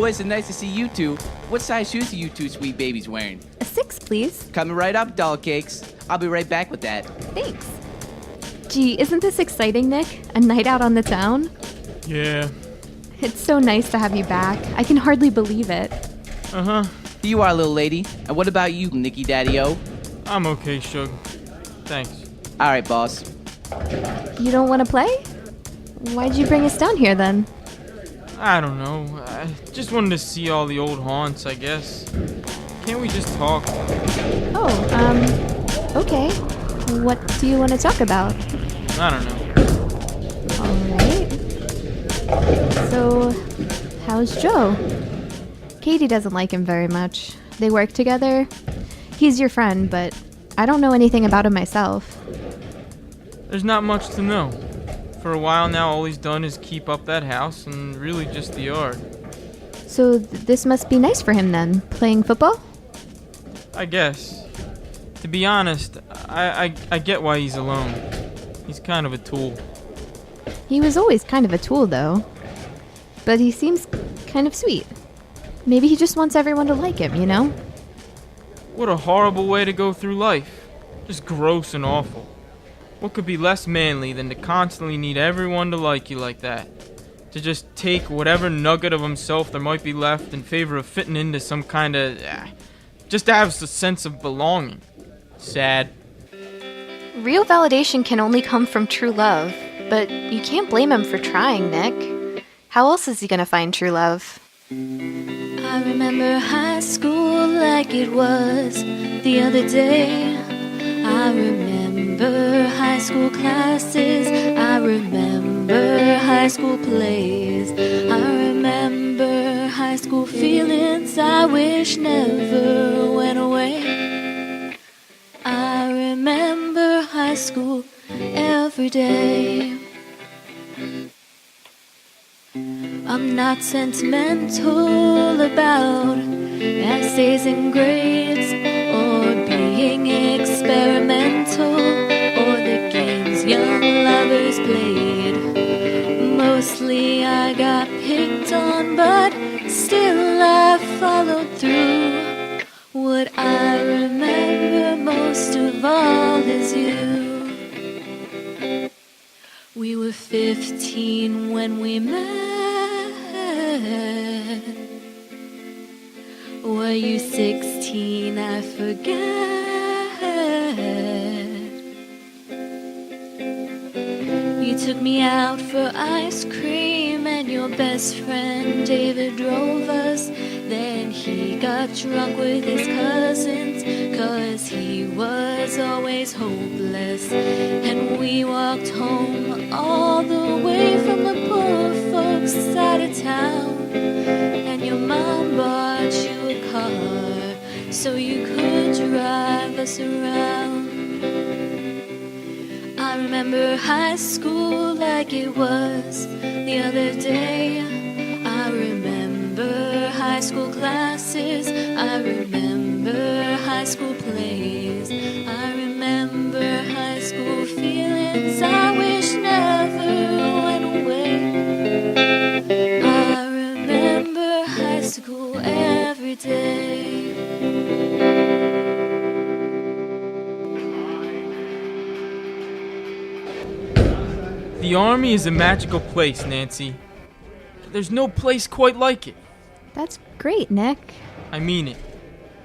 boys, it's nice to see you two. What size shoes are you two sweet babies wearing? A 6, please. Coming right up, doll cakes. I'll be right back with that. Thanks. Gee, isn't this exciting, Nick? A night out on the town? Yeah. It's so nice to have you back. I can hardly believe it. Uh-huh. Here you are, little lady. And what about you, Nicky Daddy-O? I'm okay, Shug. Thanks. All right, boss. You don't want to play? Why'd you bring us down here then? I don't know. I just wanted to see all the old haunts, I guess. Can't we just talk? Oh, okay. What do you want to talk about? I don't know. Alright. So, how's Joe? Katie doesn't like him very much. They work together. He's your friend, but I don't know anything about him myself. There's not much to know. For a while now, all he's done is keep up that house and really just the yard. So this must be nice for him then, playing football? I guess. To be honest, I get why he's alone. He's kind of a tool. He was always kind of a tool, though. But he seems kind of sweet. Maybe he just wants everyone to like him, you know? What a horrible way to go through life. Just gross and awful. What could be less manly than to constantly need everyone to like you like that? To just take whatever nugget of himself there might be left in favor of fitting into some kind of... just to have a sense of belonging. Sad. Real validation can only come from true love, but you can't blame him for trying, Nick. How else is he gonna find true love? I remember high school like it was the other day. I remember high school classes. I remember high school plays. I remember high school feelings I wish never went away. I remember high school every day. I'm not sentimental about essays and grades, or being experimental, or the games young lovers played. Mostly I got picked on, but still I followed through. What I remember most of all is you. We were 15 when we met. Were you 16? I forget. You took me out for ice cream, and your best friend David drove us. Then he got drunk with his cousins, 'cause he was always hopeless. And we walked home all the way from the poor folks' side of town. And your mom bought you a car so you could drive us around. I remember high school like it was the other day. I remember high school classes. I remember high school plays. I remember high school feelings I wish never went away. I remember high school every day. The Army is a magical place, Nancy. There's no place quite like it. That's great, Nick. I mean it.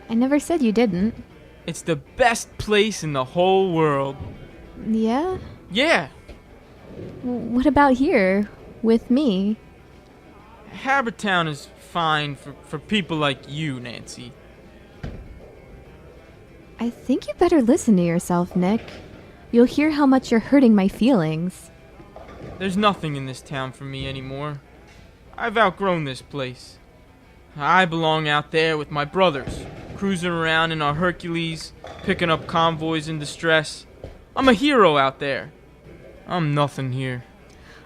I never said you didn't. It's the best place in the whole world. Yeah? Yeah. What about here, with me? Habertown is fine for people like you, Nancy. I think you better listen to yourself, Nick. You'll hear how much you're hurting my feelings. There's nothing in this town for me anymore. I've outgrown this place. I belong out there with my brothers, cruising around in our Hercules, picking up convoys in distress. I'm a hero out there. I'm nothing here.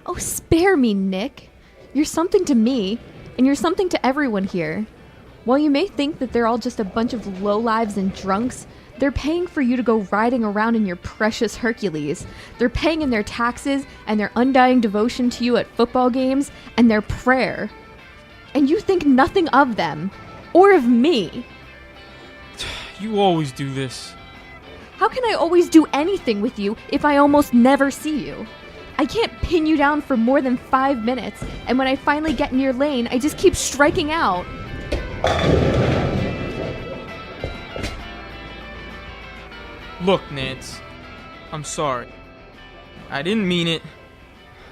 Oh, spare me, Nick. You're something to me, and you're something to everyone here. While you may think that they're all just a bunch of lowlives and drunks, they're paying for you to go riding around in your precious Hercules. They're paying in their taxes and their undying devotion to you at football games and their prayer. and you think nothing of them. Or of me. You always do this. How can I always do anything with you if I almost never see you? I can't pin you down for more than 5 minutes, and when I finally get in your lane, I just keep striking out. Look, Nance. I'm sorry. I didn't mean it.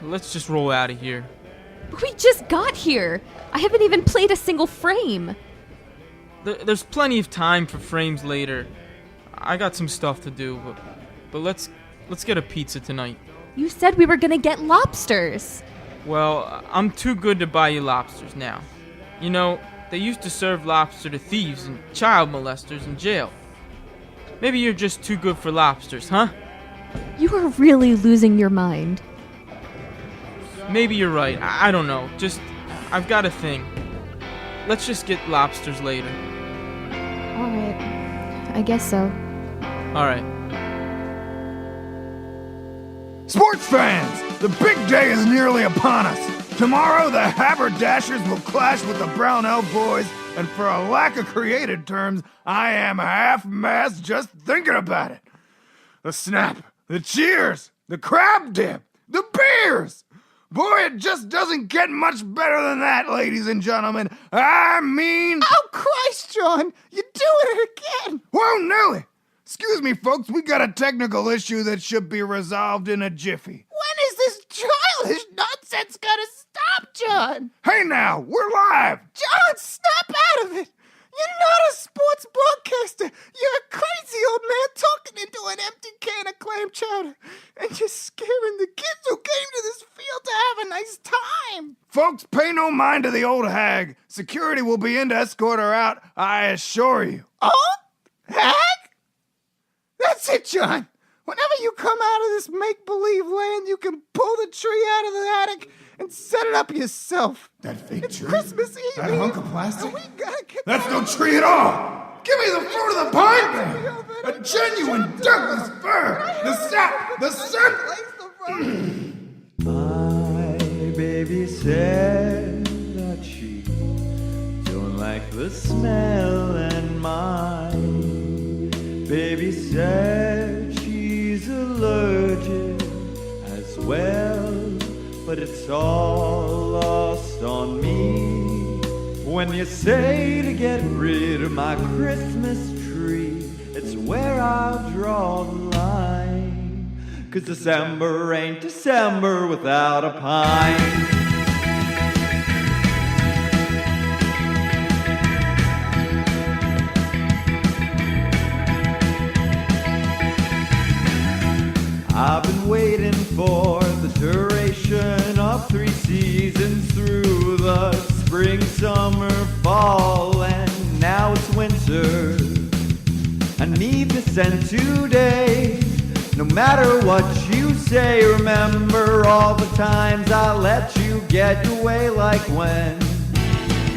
Let's just roll out of here. We just got here. I haven't even played a single frame. There's plenty of time for frames later. I got some stuff to do, but let's get a pizza tonight. You said we were gonna get lobsters. Well, I'm too good to buy you lobsters now. You know, they used to serve lobster to thieves and child molesters in jail. Maybe you're just too good for lobsters, huh? You are really losing your mind. Maybe you're right. I don't know. I've got a thing. Let's just get lobsters later. Alright. I guess so. Alright. Sports fans, the big day is nearly upon us. Tomorrow, the Haberdashers will clash with the Brownell boys, and for a lack of creative terms, I am half-mast just thinking about it. The snap, the cheers, the crab dip, the beers. Boy, it just doesn't get much better than that, ladies and gentlemen. I mean... Oh, Christ, John! You're doing it again! Whoa, Nelly! Excuse me, folks, we got a technical issue that should be resolved in a jiffy. When is this childish nonsense gonna stop, John? Hey now, we're live! John, snap out of it! You're not a sports broadcaster! You're a crazy old man talking into an empty can of clam chowder! And you're scaring the kids who came to this field to have a nice time! Folks, pay no mind to the old hag. Security will be in to escort her out, I assure you. Oh? Hag? That's it, John! Whenever you come out of this make-believe land, you can pull the tree out of the attic and set it up yourself. That fake It's tree? Christmas Eve. That hunk of plastic? And we gotta get That's no tree at all! Give me the fruit of the pine then! A genuine Douglas fir! The sap! The scent! My baby said that she don't like the smell, and my baby said she's allergic as well, but it's all lost on me when you say to get rid of my Christmas tree. It's where I'll draw the line, 'cause December ain't December without a pine. I've been waiting for the duration of 3 seasons through the spring, summer, fall, and now it's winter. I need this end today. No matter what you say, remember all the times I let you get your way, like when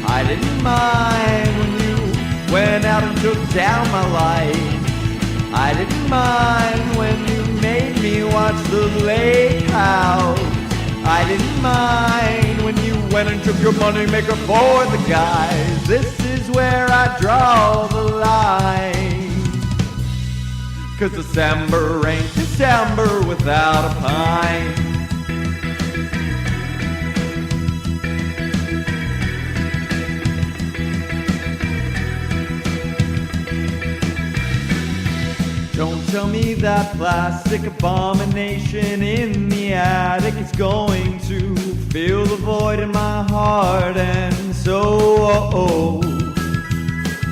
I didn't mind when you went out and took down my life. I didn't mind when you made me watch the lake house. I didn't mind when you went and took your money maker for the guys. This is where I draw the line, 'cause December ain't December without a pine. Don't tell me that plastic abomination in the attic is going to fill the void in my heart, and so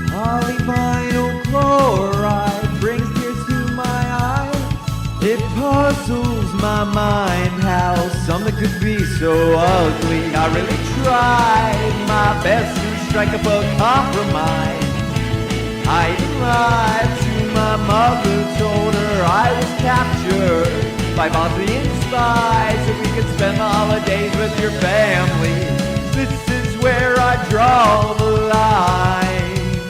polyvinyl chloride brings tears to my eyes. It puzzles my mind how something could be so ugly. I really tried my best to strike up a compromise. I lied to my mother, told her I was captured by Bosnian spies, so we could spend the holidays with your family. This is where I draw the line,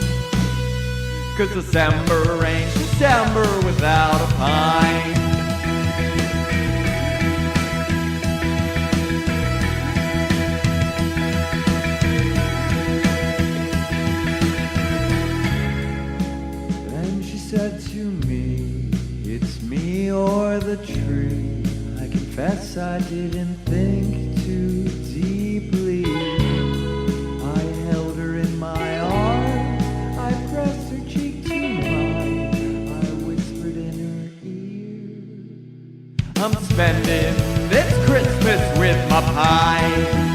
'cause December ain't December without a pine. said to me, it's me or the tree. I confess I didn't think too deeply. I held her in my arms, I pressed her cheek to mine, I whispered in her ear, I'm spending this Christmas with my pie.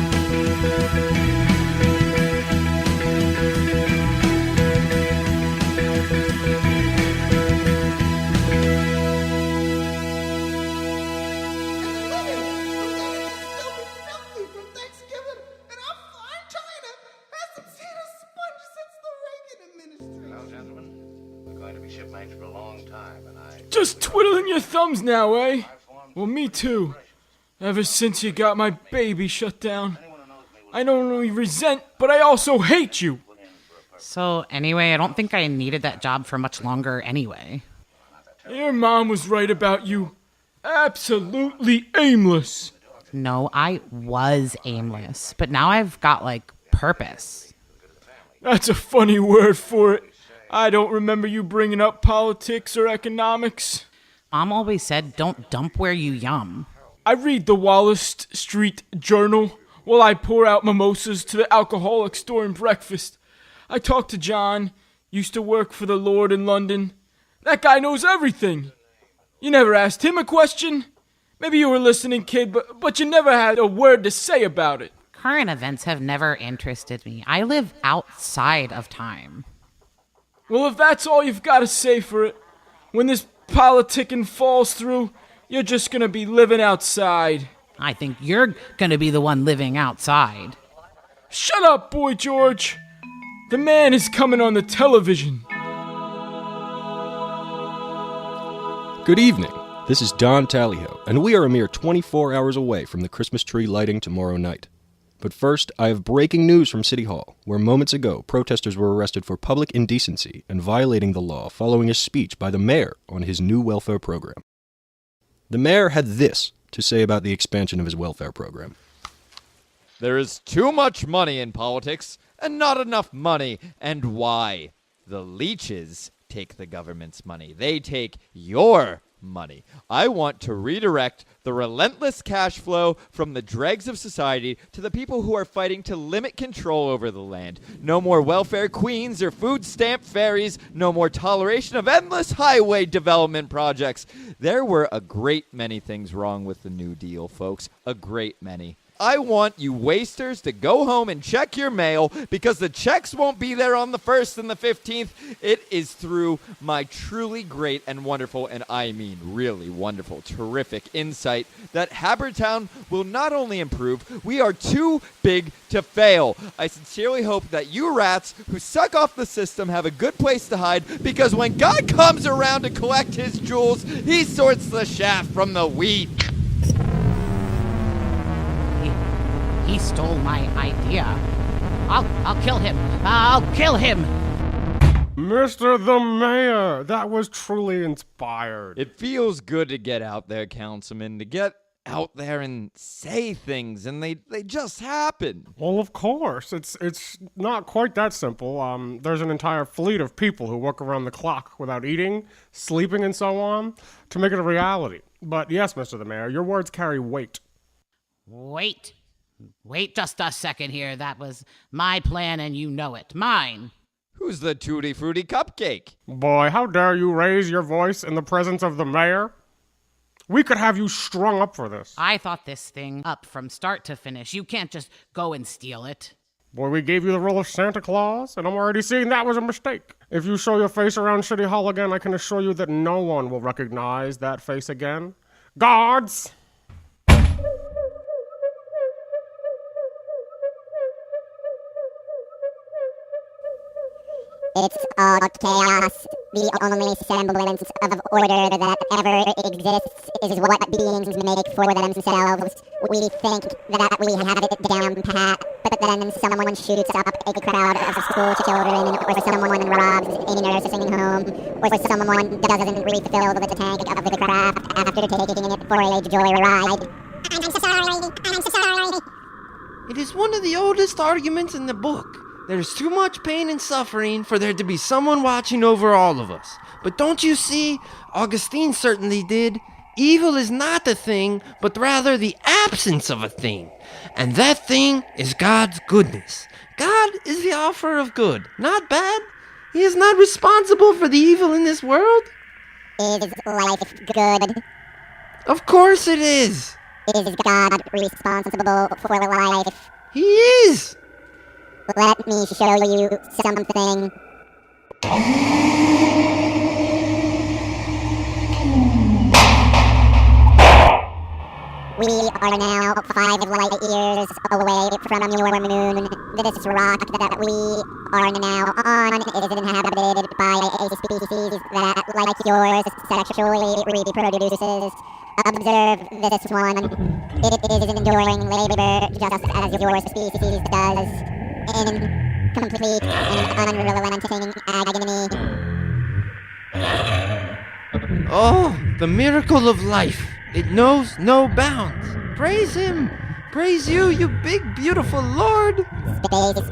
Just twiddling your thumbs now, eh? Well, me too. Ever since you got my baby shut down. I not only resent, but I also hate you. So, anyway, I don't think I needed that job for much longer anyway. Your mom was right about you. Absolutely aimless. No, I was aimless, but now I've got, purpose. That's a funny word for it. I don't remember you bringing up politics or economics. Mom always said, don't dump where you yum. I read the Wallace Street Journal while I pour out mimosas to the alcoholics during breakfast. I talk to John, used to work for the Lord in London. That guy knows everything. You never asked him a question? Maybe you were listening, kid, but you never had a word to say about it. Current events have never interested me. I live outside of time. Well, if that's all you've got to say for it, when this politicking falls through, you're just gonna be living outside. I think you're gonna be the one living outside. Shut up, Boy George. The man is coming on the television. Good evening. This is Don Tallyho, and we are a mere 24 hours away from the Christmas tree lighting tomorrow night. But first, I have breaking news from City Hall, where moments ago protesters were arrested for public indecency and violating the law following a speech by the mayor on his new welfare program. The mayor had this to say about the expansion of his welfare program. There is too much money in politics and not enough money. And why? The leeches take the government's money. They take your money. I want to redirect the relentless cash flow from the dregs of society to the people who are fighting to limit control over the land. No more welfare queens or food stamp fairies. No more toleration of endless highway development projects. There were a great many things wrong with the New Deal, folks. A great many. I want you wasters to go home and check your mail because the checks won't be there on the 1st and the 15th. It is through my truly great and wonderful, and I mean really wonderful, terrific insight that Habertown will not only improve, we are too big to fail. I sincerely hope that you rats who suck off the system have a good place to hide because when God comes around to collect his jewels, he sorts the chaff from the wheat. He stole my idea. I'll kill him. I'll kill him. Mr. the Mayor, that was truly inspired. It feels good to get out there, Councilman, to get out there and say things, and they just happen. Well, of course. It's not quite that simple. There's an entire fleet of people who work around the clock without eating, sleeping, and so on to make it a reality. But yes, Mr. the Mayor, your words carry weight. Wait just a second here. That was my plan and you know it. Mine. Who's the Tutti Frutti Cupcake? Boy, how dare you raise your voice in the presence of the mayor? We could have you strung up for this. I thought this thing up from start to finish. You can't just go and steal it. Boy, we gave you the role of Santa Claus, and I'm already seeing that was a mistake. If you show your face around City Hall again, I can assure you that no one will recognize that face again. Guards! It's all chaos. The only semblance of order that ever exists is what beings make for themselves. We think that we have it down pat, but then someone shoots up a crowd of school children, or someone robs a nursing home, or someone doesn't refill the tank of the craft after taking it for a joyride. I'm so sorry. It is one of the oldest arguments in the book. There's too much pain and suffering for there to be someone watching over all of us. But don't you see? Augustine certainly did. Evil is not the thing, but rather the absence of a thing. And that thing is God's goodness. God is the offerer of good, not bad. He is not responsible for the evil in this world. Is life good? Of course it is. Is God responsible for life? He is. Let me show you something. We are now 5 light years away from your moon. This rock that we are now on is inhabited by a species that, like yours, sexually reproduces. Observe this one. It is enduring labor just as your species does, in complete and unrelenting agony. Oh, the miracle of life. It knows no bounds. Praise him. Praise you, you big, beautiful Lord. Space.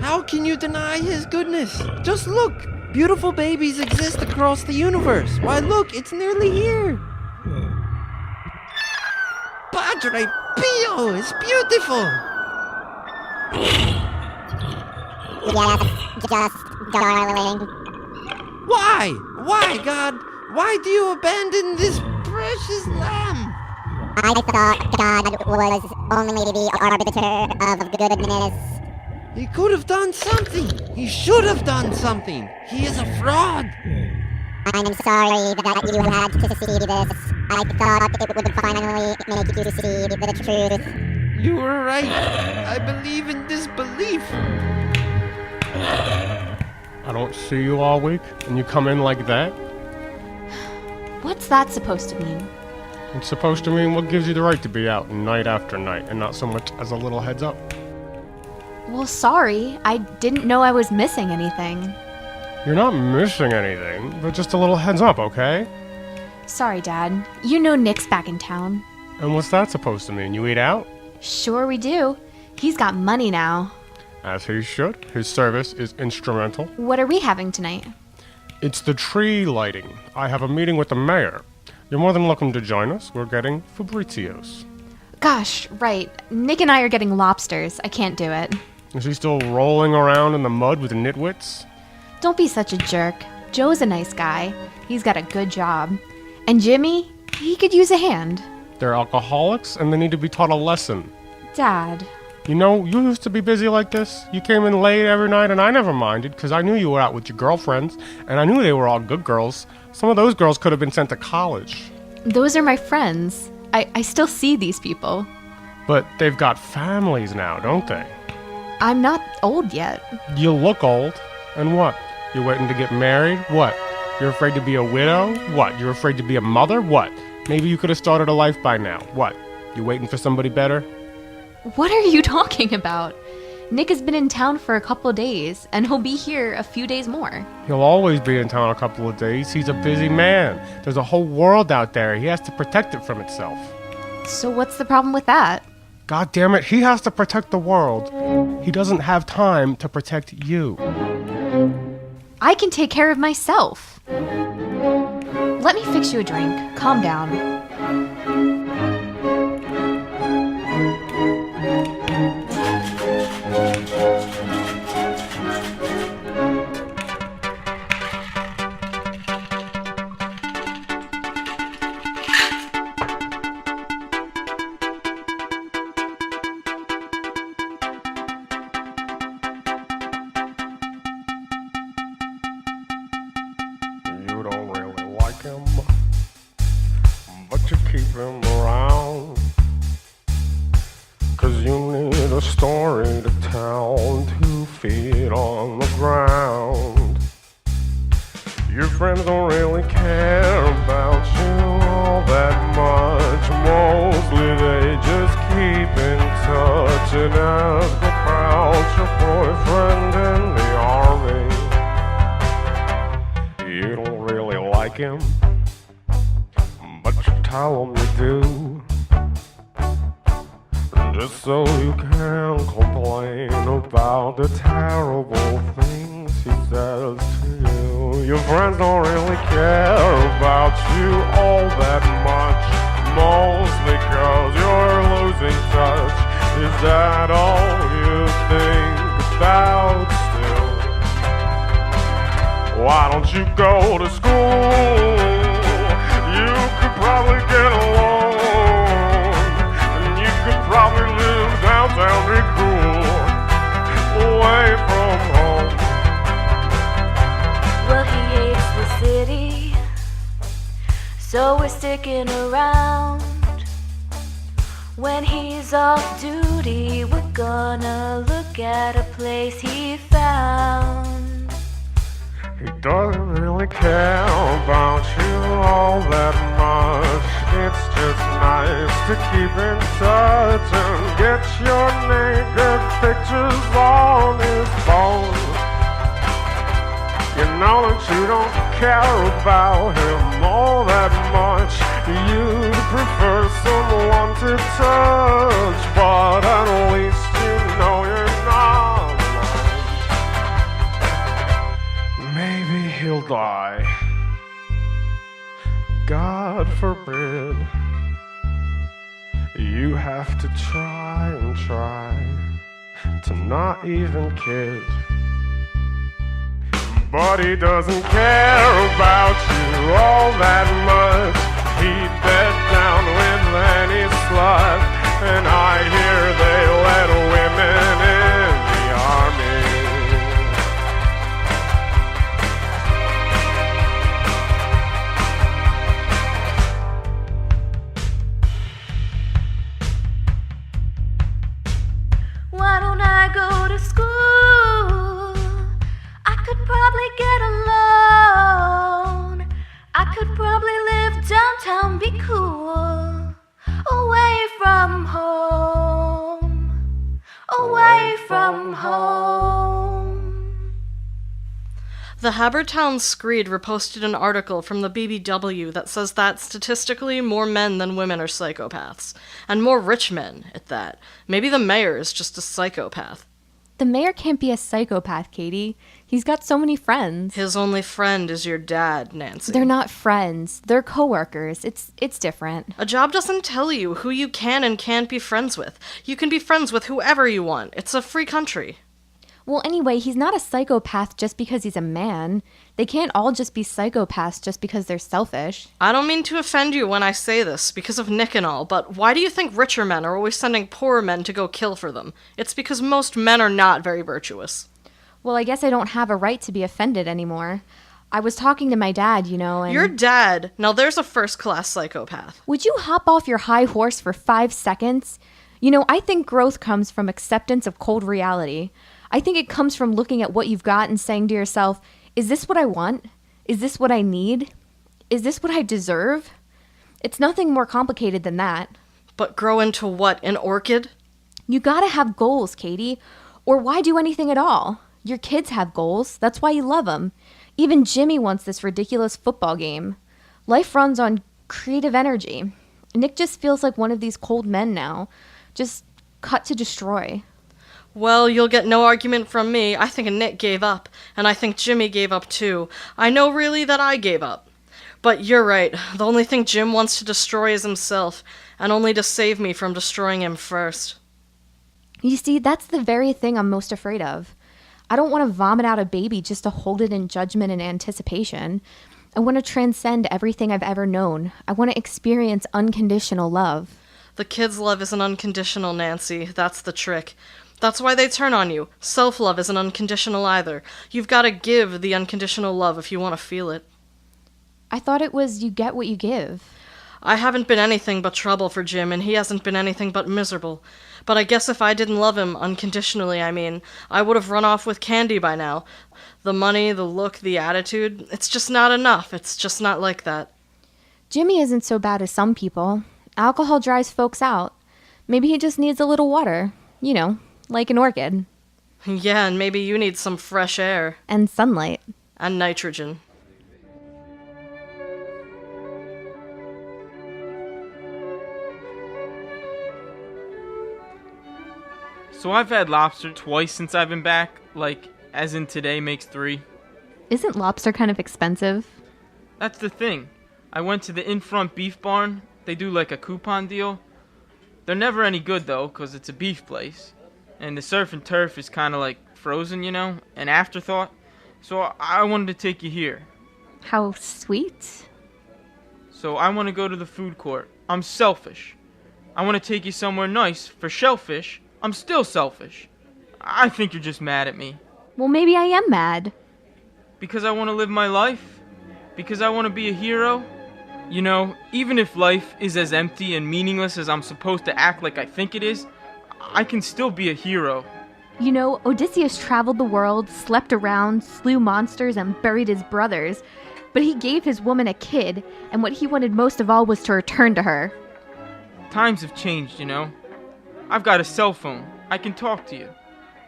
How can you deny his goodness? Just look. Beautiful babies exist across the universe. Why, look, it's nearly here. Padre Pio is beautiful. Yes, just darling. Why? Why, God? Why do you abandon this precious lamb? I thought God was only the arbiter of goodness. He could have done something. He should have done something. He is a fraud. I'm sorry that you had to see this. I thought it would finally make you see the truth. You were right. I believe in disbelief. I don't see you all week, and you come in like that? What's that supposed to mean? It's supposed to mean what gives you the right to be out night after night, and not so much as a little heads up. Well, sorry. I didn't know I was missing anything. You're not missing anything, but just a little heads up, okay? Sorry, Dad. You know Nick's back in town. And what's that supposed to mean? You eat out? Sure we do. He's got money now. As he should. His service is instrumental. What are we having tonight? It's the tree lighting. I have a meeting with the mayor. You're more than welcome to join us. We're getting Fabrizios. Gosh, right. Nick and I are getting lobsters. I can't do it. Is he still rolling around in the mud with the nitwits? Don't be such a jerk. Joe's a nice guy. He's got a good job. And Jimmy, he could use a hand. They're alcoholics and they need to be taught a lesson. Dad. You know, you used to be busy like this. You came in late every night and I never minded because I knew you were out with your girlfriends and I knew they were all good girls. Some of those girls could have been sent to college. Those are my friends. I still see these people. But they've got families now, don't they? I'm not old yet. You look old. And what? You're waiting to get married? What? You're afraid to be a widow? What? You're afraid to be a mother? What? Maybe you could have started a life by now. What? You waiting for somebody better? What are you talking about? Nick has been in town for a couple of days, and he'll be here a few days more. He'll always be in town a couple of days. He's a busy man. There's a whole world out there. He has to protect it from itself. So what's the problem with that? God damn it, he has to protect the world. He doesn't have time to protect you. I can take care of myself. Let me fix you a drink. Calm down. You don't really like him, but you keep him around. 'Cause you need a story to tell to feed on the ground. Your friends don't really care about you all that much. Mostly they just keep in touch and ask about your boyfriend in the army. You don't really like him, but you tell him you do. Just so you can complain about the terrible things he says to you. Your friends don't really care about you all that much, mostly because you're losing touch. Is that all you think about still? Why don't you go to school? You could probably get along. Probably live downtown, be cool, away from home. Well, he hates the city, so we're sticking around. When he's off duty, we're gonna look at a place he found. He doesn't really care about you all that much. It's just nice to keep in touch and get your naked pictures on his phone. You know that you don't care about him all that much. You'd prefer someone to touch, but at least you know you're not alone. Maybe he'll die. God forbid. You have to try and try to not even kid. But he doesn't care about you all that much. He'd bed down with any slut, and I hear they let women in the army. Why don't I go to school? I could probably get a loan. I could probably live downtown, be cool. Away from home. Away from home. The Habertown Screed reposted an article from the BBW that says that statistically more men than women are psychopaths. And more rich men, at that. Maybe the mayor is just a psychopath. The mayor can't be a psychopath, Katie. He's got so many friends. His only friend is your dad, Nancy. They're not friends. They're coworkers. It's different. A job doesn't tell you who you can and can't be friends with. You can be friends with whoever you want. It's a free country. Well, anyway, he's not a psychopath just because he's a man. They can't all just be psychopaths just because they're selfish. I don't mean to offend you when I say this, because of Nick and all, but why do you think richer men are always sending poorer men to go kill for them? It's because most men are not very virtuous. Well, I guess I don't have a right to be offended anymore. I was talking to my dad, and... Your dad? Now there's a first-class psychopath. Would you hop off your high horse for 5 seconds? I think growth comes from acceptance of cold reality. I think it comes from looking at what you've got and saying to yourself, is this what I want? Is this what I need? Is this what I deserve? It's nothing more complicated than that. But grow into what, an orchid? You gotta have goals, Katie. Or why do anything at all? Your kids have goals. That's why you love them. Even Jimmy wants this ridiculous football game. Life runs on creative energy. Nick just feels like one of these cold men now. Just cut to destroy. Well, you'll get no argument from me. I think Nick gave up, and I think Jimmy gave up too. I know really that I gave up. But you're right. The only thing Jim wants to destroy is himself, and only to save me from destroying him first. You see, that's the very thing I'm most afraid of. I don't want to vomit out a baby just to hold it in judgment and anticipation. I want to transcend everything I've ever known. I want to experience unconditional love. The kids' love isn't unconditional, Nancy. That's the trick. That's why they turn on you. Self-love isn't unconditional either. You've got to give the unconditional love if you want to feel it. I thought it was you get what you give. I haven't been anything but trouble for Jim, and he hasn't been anything but miserable. But I guess if I didn't love him, unconditionally, I would have run off with Candy by now. The money, the look, the attitude, it's just not enough. It's just not like that. Jimmy isn't so bad as some people. Alcohol dries folks out. Maybe he just needs a little water. Like an orchid. Yeah, and maybe you need some fresh air. And sunlight. And nitrogen. So I've had lobster twice since I've been back, like, as in today makes 3. Isn't lobster kind of expensive? That's the thing. I went to the in-front beef barn. They do like a coupon deal. They're never any good though, 'cause it's a beef place. And the surf and turf is kind of like frozen, you know, an afterthought. So I wanted to take you here. How sweet. So I want to go to the food court. I'm selfish. I want to take you somewhere nice. For shellfish, I'm still selfish. I think you're just mad at me. Well, maybe I am mad. Because I want to live my life? Because I want to be a hero? You know, even if life is as empty and meaningless as I'm supposed to act like I think it is, I can still be a hero. You know, Odysseus traveled the world, slept around, slew monsters, and buried his brothers. But he gave his woman a kid, and what he wanted most of all was to return to her. Times have changed, you know. I've got a cell phone. I can talk to you.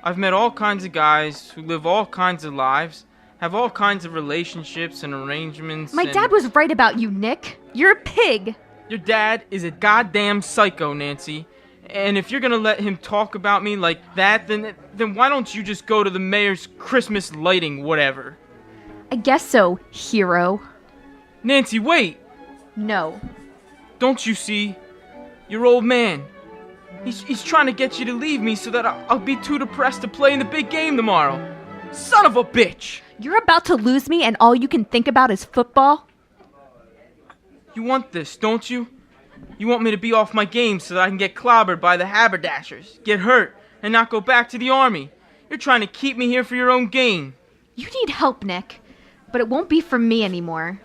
I've met all kinds of guys who live all kinds of lives, have all kinds of relationships and arrangements. My dad was right about you, Nick. You're a pig. Your dad is a goddamn psycho, Nancy. And if you're gonna let him talk about me like that, then why don't you just go to the mayor's Christmas lighting, whatever? I guess so, hero. Nancy, wait! No. Don't you see? Your old man. He's trying to get you to leave me so that I'll be too depressed to play in the big game tomorrow. Son of a bitch! You're about to lose me and all you can think about is football? You want this, don't you? You want me to be off my game so that I can get clobbered by the haberdashers, get hurt, and not go back to the army. You're trying to keep me here for your own gain. You need help, Nick. But it won't be from me anymore.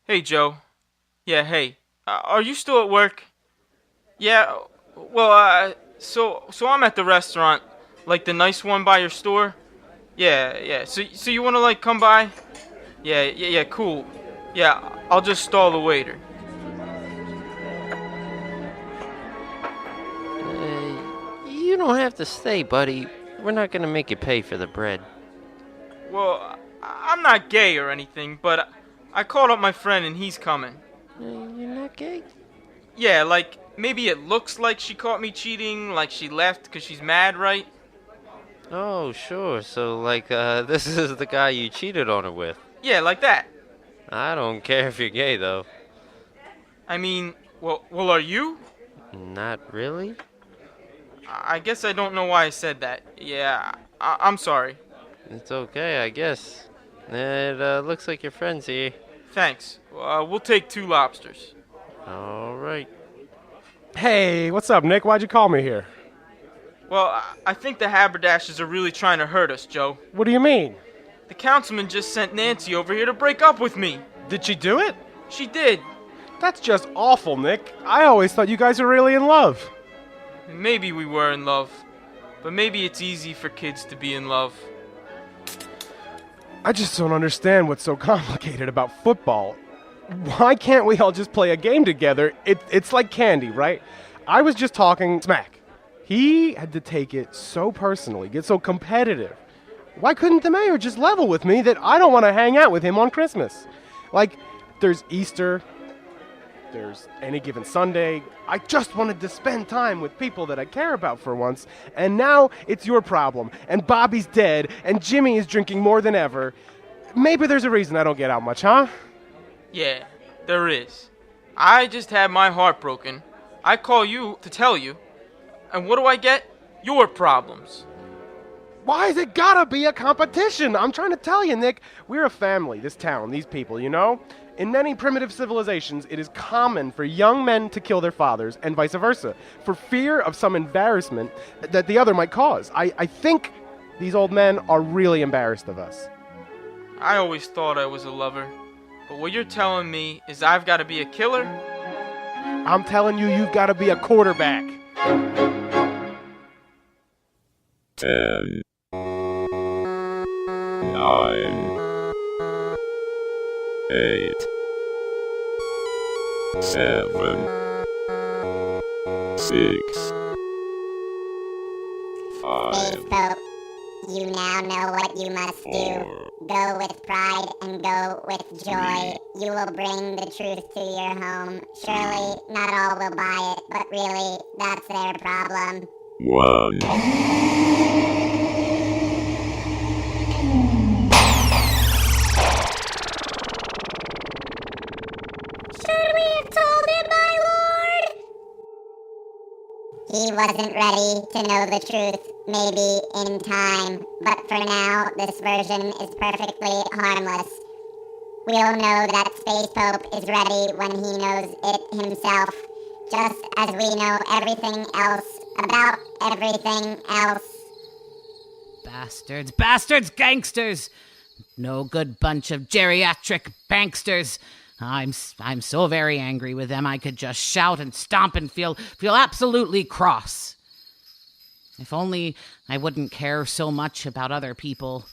Hey, Joe. Yeah, hey. Are you still at work? Yeah, well, so I'm at the restaurant, like the nice one by your store. Yeah. So you wanna like come by? Yeah, cool. Yeah, I'll just stall the waiter. You don't have to stay, buddy. We're not gonna make you pay for the bread. Well, I'm not gay or anything, but I called up my friend and he's coming. You're not gay? Yeah, like, maybe it looks like she caught me cheating, like she left because she's mad, right? Oh, sure. So, like, this is the guy you cheated on her with. Yeah, like that. I don't care if you're gay, though. I mean, well, are you? Not really. I guess I don't know why I said that. Yeah, I'm sorry. It's okay, I guess. It looks like your friend's here. Thanks. We'll take 2 lobsters. All right. Hey, what's up, Nick? Why'd you call me here? Well, I think the haberdashers are really trying to hurt us, Joe. What do you mean? The councilman just sent Nancy over here to break up with me. Did she do it? She did. That's just awful, Nick. I always thought you guys were really in love. Maybe we were in love, but maybe it's easy for kids to be in love. I just don't understand what's so complicated about football. Why can't we all just play a game together? It's like candy, right? I was just talking smack. He had to take it so personally, get so competitive. Why couldn't the mayor just level with me that I don't want to hang out with him on Christmas? Like, there's Easter, there's any given Sunday. I just wanted to spend time with people that I care about for once, and now it's your problem, and Bobby's dead, and Jimmy is drinking more than ever. Maybe there's a reason I don't get out much, huh? Yeah, there is. I just had my heart broken. I call you to tell you. And what do I get? Your problems. Why has it gotta be a competition? I'm trying to tell you, Nick. We're a family, this town, these people, you know? In many primitive civilizations, it is common for young men to kill their fathers and vice versa, for fear of some embarrassment that the other might cause. I think these old men are really embarrassed of us. I always thought I was a lover. But what you're telling me is I've got to be a killer? I'm telling you, you've got to be a quarterback. 10, 9, 8, 7, 6, Space Pope, you now know what you must do. Go with pride and go with joy. You will bring the truth to your home. Surely, not all will buy it, but really, that's their problem. 1. Should we have told him, my lord? He wasn't ready to know the truth, maybe in time, but for now, this version is perfectly harmless. We'll know that Space Pope is ready when he knows it himself, just as we know everything else about everything else. Bastards, bastards, gangsters! No good bunch of geriatric banksters. I'm so very angry with them I could just shout and stomp and feel absolutely cross. If only I wouldn't care so much about other people.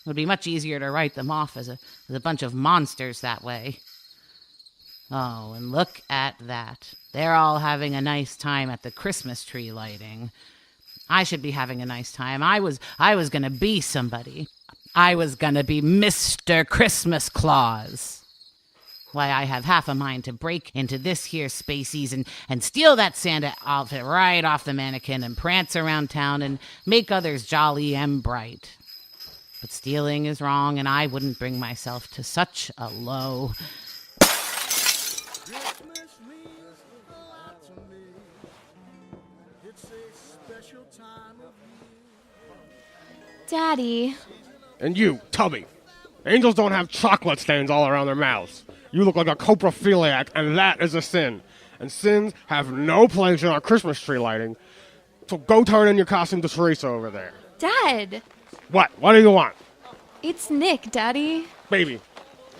It would be much easier to write them off as a bunch of monsters that way. Oh, and look at that. They're all having a nice time at the Christmas tree lighting. I should be having a nice time. I was gonna be somebody. I was gonna be Mr. Christmas Claus. Why, I have half a mind to break into this here Spaceys and steal that Santa outfit right off the mannequin and prance around town and make others jolly and bright. But stealing is wrong, and I wouldn't bring myself to such a low... Daddy. And you, Tubby. Angels don't have chocolate stains all around their mouths. You look like a coprophiliac, and that is a sin. And sins have no place in our Christmas tree lighting. So go turn in your costume to Teresa over there. Dad. What? What do you want? It's Nick, Daddy. Baby,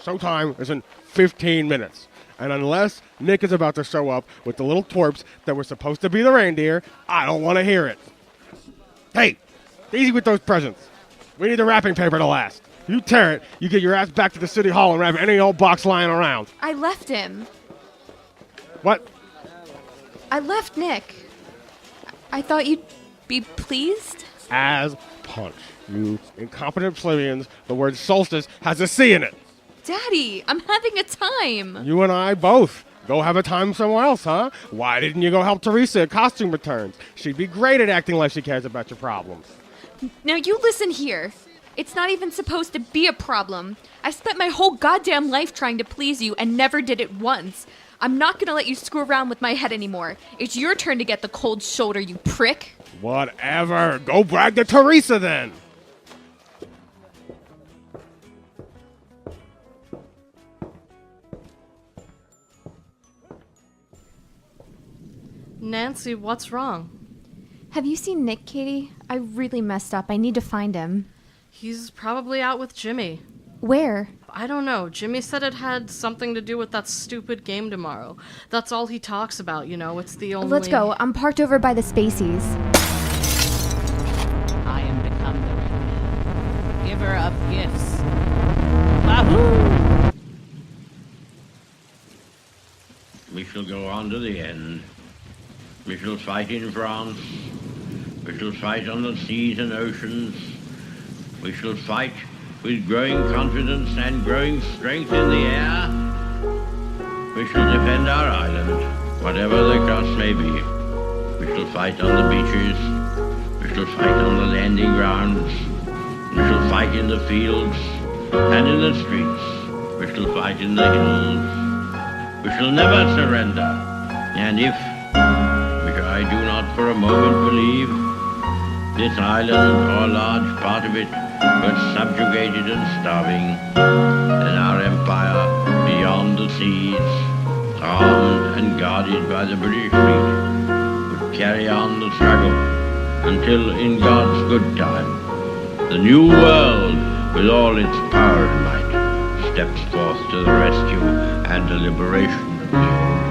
showtime is in 15 minutes. And unless Nick is about to show up with the little twerps that were supposed to be the reindeer, I don't want to hear it. Hey, easy with those presents. We need the wrapping paper to last. You tear it, you get your ass back to the city hall and wrap any old box lying around. I left him. What? I left Nick. I thought you'd be pleased? As punch. You incompetent plebeians, the word solstice has a C in it. Daddy, I'm having a time. You and I both. Go have a time somewhere else, huh? Why didn't you go help Teresa at costume returns? She'd be great at acting like she cares about your problems. Now you listen here. It's not even supposed to be a problem. I spent my whole goddamn life trying to please you and never did it once. I'm not gonna let you screw around with my head anymore. It's your turn to get the cold shoulder, you prick. Whatever. Go brag to Teresa then. Nancy, what's wrong? Have you seen Nick, Katie? I really messed up. I need to find him. He's probably out with Jimmy. Where? I don't know. Jimmy said it had something to do with that stupid game tomorrow. That's all he talks about, you know. It's the only... Let's go. I'm parked over by the Spaceys. I am become the red man, giver of gifts. Wahoo! We shall go on to the end. We shall fight in France. We shall fight on the seas and oceans. We shall fight with growing confidence and growing strength in the air. We shall defend our island, whatever the cost may be. We shall fight on the beaches. We shall fight on the landing grounds. We shall fight in the fields and in the streets. We shall fight in the hills. We shall never surrender. And if, which I do not for a moment believe, this island or a large part of it were subjugated and starving, then our empire beyond the seas, armed and guarded by the British fleet, would carry on the struggle until, in God's good time, the new world, with all its power and might, steps forth to the rescue and the liberation of the old.